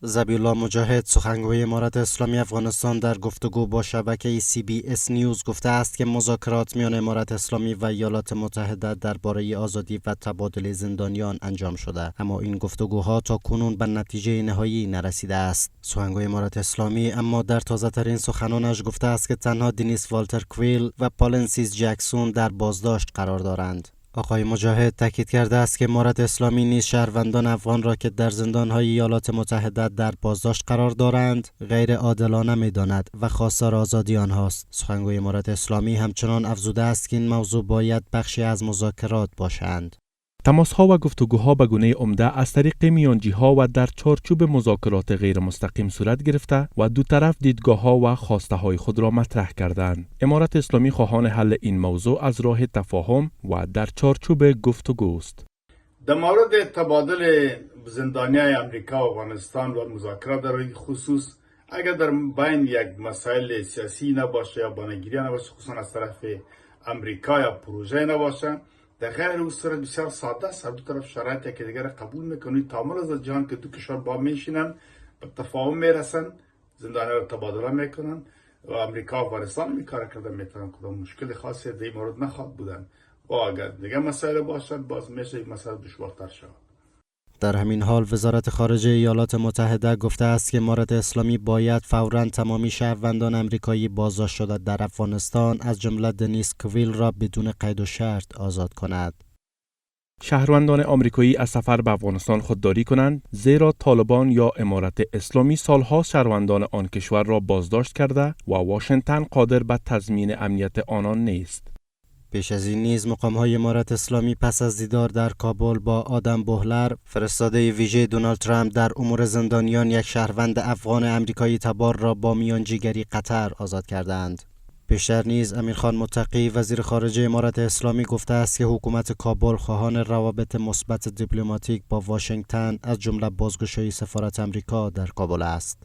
ذبیح الله مجاهد، سخنگوی امارت اسلامی افغانستان، در گفتگو با شبکه CBS نیوز گفته است که مذاکرات میان امارت اسلامی و ایالات متحده درباره آزادی و تبادل زندانیان انجام شده، اما این گفتگوها تا کنون به نتیجه نهایی نرسیده است. سخنگوی امارت اسلامی اما در تازه‌ترین سخنانش گفته است که تنها دنیس والتر کویل و پالنسیس جکسون در بازداشت قرار دارند. آقای مجاهد تاکید کرده است که امارت اسلامی نیز شهروندان افغان را که در زندان‌های ایالات متحده در بازداشت قرار دارند غیر عادلانه می‌داند و خواستار آزادی آنهاست. سخنگوی امارت اسلامی همچنان افزوده است که این موضوع باید بخشی از مذاکرات باشند. تماس‌ها و گفتگوها به گونه عمده از طریق میانجی‌ها و در چارچوب مذاکرات غیر مستقیم صورت گرفته و دو طرف دیدگاه‌ها و خواسته‌های خود را مطرح کردند. امارت اسلامی خواهان حل این موضوع از راه تفاهم و در چارچوب گفتگو است. در مورد تبادل زندانیان امریکا و افغانستان و مذاکرات در خصوص اگر در بین یک مسائل سیاسی نباشه یا بانگیری نباشه، خصوصا از طرف امریکا یا پروژه نباشه، در غیر او صورت بسیار ساده است. دو طرف شرایطی که دیگر قبول میکنید تعامل از جهان که دو کشور با میشینن به تفاهم میرسن، زندانیان را تبادله میکنن و امریکا و افغانستان میکار کرده میتونن کدام مشکل خاصی در این مورد نخواهد بودن و اگر دیگه مسائل باشد باز میشه این مسائل دشوارتر شود. در همین حال وزارت خارجه ایالات متحده گفته است که امارت اسلامی باید فوراً تمامی شهروندان آمریکایی بازداشت شده در افغانستان از جمله دنیس کویل را بدون قید و شرط آزاد کند. شهروندان آمریکایی از سفر به افغانستان خودداری کنند، زیرا طالبان یا امارت اسلامی سالها شهروندان آن کشور را بازداشت کرده و واشنگتن قادر به تضمین امنیت آنان نیست. پیش از این نیز مقام‌های امارت اسلامی پس از دیدار در کابل با آدم بوهلر، فرستاده ویژه دونالد ترامپ در امور زندانیان، یک شهروند افغان امریکایی تبار را با میانجیگری قطر آزاد کردند. پیشتر نیز امیرخان متقی وزیر خارجه امارت اسلامی گفته است که حکومت کابل خواهان روابط مثبت دیپلماتیک با واشنگتن از جمله بازگشایی سفارت امریکا در کابل است.